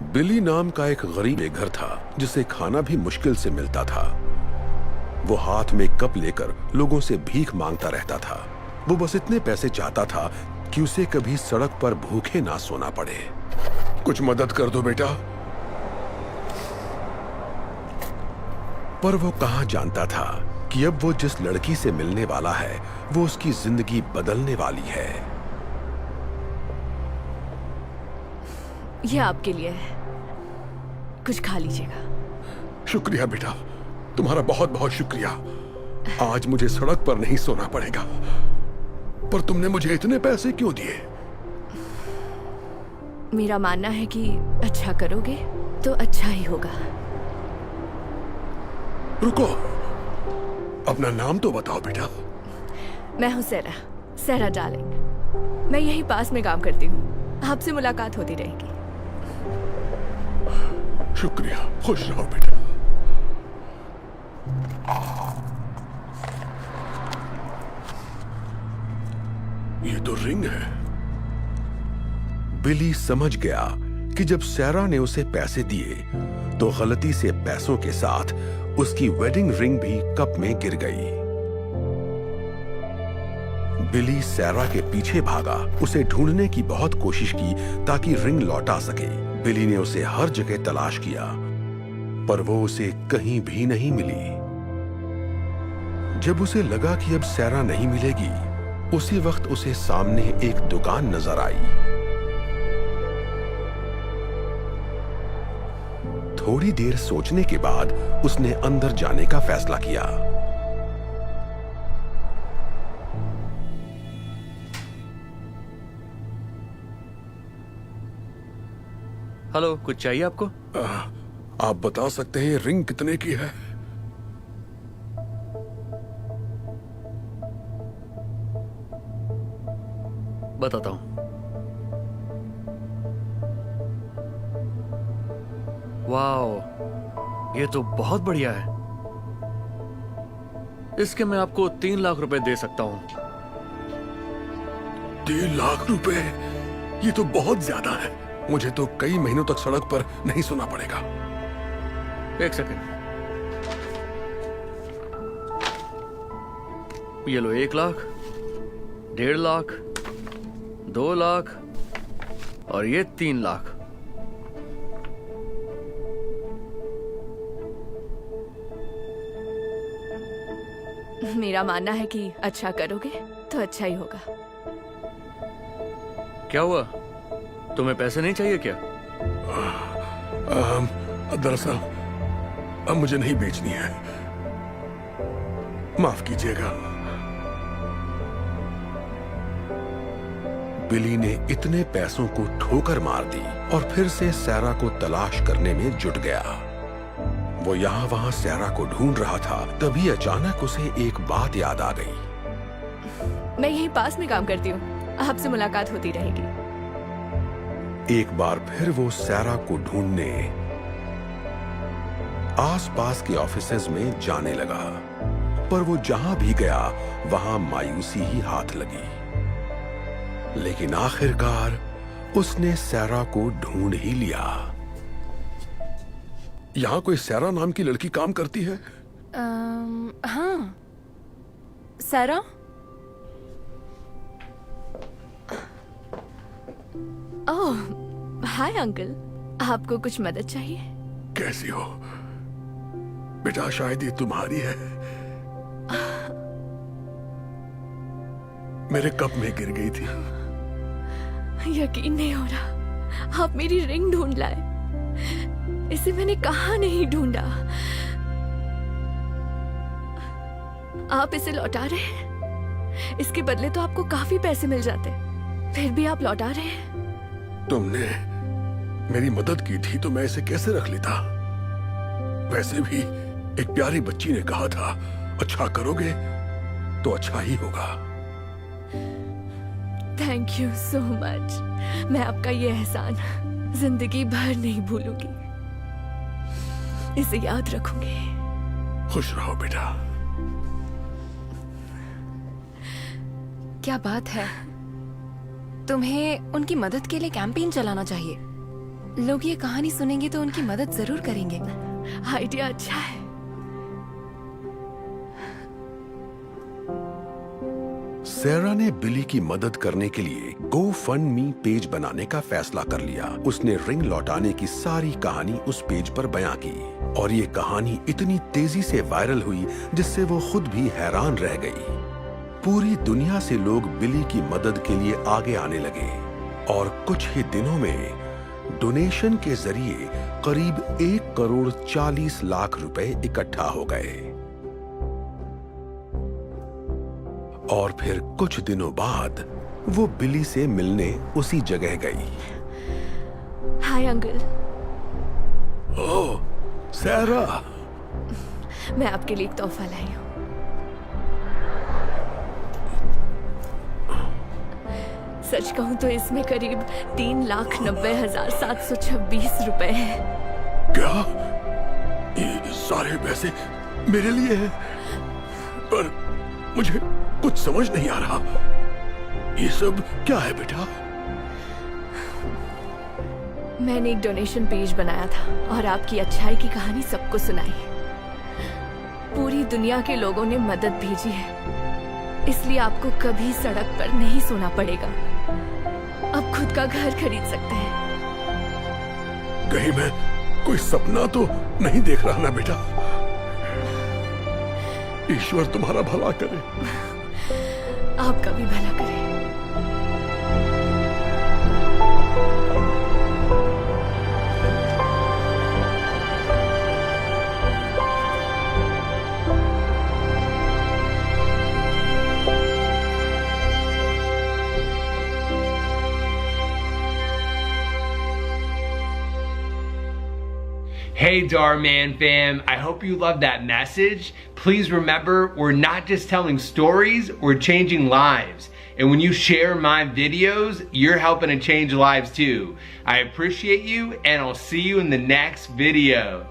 बिली नाम का एक गरीब घर था जिसे खाना भी मुश्किल से मिलता था। वो हाथ में कप लेकर लोगों से भीख मांगता रहता था। वो बस इतने पैसे चाहता था कि उसे कभी सड़क पर भूखे ना सोना पड़े। कुछ मदद कर दो बेटा। पर वो कहां जानता था कि अब वो जिस लड़की से मिलने वाला है वो उसकी जिंदगी बदलने वाली है। ये आपके लिए है, कुछ खा लीजिएगा। शुक्रिया बेटा, तुम्हारा बहुत बहुत शुक्रिया। आज मुझे सड़क पर नहीं सोना पड़ेगा। पर तुमने मुझे इतने पैसे क्यों दिए? मेरा मानना है कि अच्छा करोगे तो अच्छा ही होगा। रुको, अपना नाम तो बताओ बेटा। मैं हूँ सेरा, सेरा डार्लिंग। मैं यहीं पास में काम करती हूँ, आपसे मुलाकात होती रहेगी। शुक्रिया, खुश रहो बेटा। ये तो रिंग है। बिली समझ गया कि जब सैरा ने उसे पैसे दिए तो गलती से पैसों के साथ उसकी वेडिंग रिंग भी कप में गिर गई। बिली सैरा के पीछे भागा, उसे ढूंढने की बहुत कोशिश की ताकि रिंग लौटा सके। बिली ने उसे हर जगह तलाश किया पर वो उसे कहीं भी नहीं मिली। जब उसे लगा कि अब सैरा नहीं मिलेगी, उसी वक्त उसे सामने एक दुकान नजर आई। थोड़ी देर सोचने के बाद उसने अंदर जाने का फैसला किया। हेलो, कुछ चाहिए आपको? आप बता सकते हैं रिंग कितने की है? बताता हूं। वाओ, ये तो बहुत बढ़िया है। इसके मैं आपको 3 लाख रुपए दे सकता हूं। 3 लाख रुपए? ये तो बहुत ज्यादा है। मुझे तो कई महीनों तक सड़क पर नहीं सोना पड़ेगा। एक सेकंड, ये लो 1 लाख, 1.5 लाख, 2 लाख और ये 3 लाख। मेरा मानना है कि अच्छा करोगे तो अच्छा ही होगा। क्या हुआ, तुम्हें पैसे नहीं चाहिए क्या? दरअसल अब मुझे नहीं बेचनी है, माफ कीजिएगा। बिली ने इतने पैसों को ठोकर मार दी और फिर से सैरा को तलाश करने में जुट गया। वो यहाँ वहां सैरा को ढूंढ रहा था, तभी अचानक उसे एक बात याद आ गई। मैं यहीं पास में काम करती हूँ, आपसे मुलाकात होती रहेगी। एक बार फिर वो सैरा को ढूंढने आसपास के ऑफिसेज में जाने लगा, पर वो जहां भी गया वहां मायूसी ही हाथ लगी। लेकिन आखिरकार उसने सैरा को ढूंढ ही लिया। यहां कोई सैरा नाम की लड़की काम करती है? हाँ, सेरा। ओह, हाय अंकल, आपको कुछ मदद चाहिए? कैसी हो बेटा? शायद ये तुम्हारी है। मेरे कप में गिर गई थी। यकीन नहीं हो रहा, आप मेरी रिंग ढूंढ लाए। इसे मैंने कहाँ नहीं ढूंढा। आप इसे लौटा रहे हैं? इसके बदले तो आपको काफी पैसे मिल जाते, फिर भी आप लौटा रहे हैं। तुमने मेरी मदद की थी तो मैं इसे कैसे रख लेता? वैसे भी एक प्यारी बच्ची ने कहा था, अच्छा करोगे तो अच्छा ही होगा। Thank you so much. मैं आपका ये एहसान जिंदगी भर नहीं भूलूंगी, इसे याद रखूंगी। खुश रहो बेटा। क्या बात है, तुम्हें उनकी मदद के लिए कैंपेन चलाना चाहिए। लोग ये कहानी सुनेंगे तो उनकी मदद जरूर करेंगे। आइडिया अच्छा है। सैरा ने बिली की मदद करने के लिए GoFundMe पेज बनाने का फैसला कर लिया। उसने रिंग लौटाने की सारी कहानी उस पेज पर बयां की और ये कहानी इतनी तेजी से वायरल हुई जिससे वो खुद भी हैरान रह गई। पूरी दुनिया से लोग बिली की मदद के लिए आगे आने लगे और कुछ ही दिनों में डोनेशन के जरिए करीब 1,40,00,000 रुपए इकट्ठा हो गए। और फिर कुछ दिनों बाद वो बिली से मिलने उसी जगह गई। Hi uncle. ओह, सैरा। मैं आपके लिए एक तोहफा लाई हूँ। सच कहूँ तो इसमें करीब 3,90,726 रुपए हैं। क्या? ये सारे पैसे मेरे लिए हैं? पर मुझे कुछ समझ नहीं आ रहा। ये सब क्या है बेटा? मैंने एक डोनेशन पेज बनाया था और आपकी अच्छाई की कहानी सबको सुनाई। पूरी दुनिया के लोगों ने मदद भेजी है, इसलिए आपको कभी सड़क पर नहीं सोना पड़ेगा। अब खुद का घर खरीद सकते हैं। कहीं मैं कोई सपना तो नहीं देख रहा ना बेटा? ईश्वर तुम्हारा भला करे। आपका भी भला करे। Hey Dhar Mann fam, I hope you loved that message. Please remember, we're not just telling stories, we're changing lives. And when you share my videos, you're helping to change lives too. I appreciate you, and I'll see you in the next video.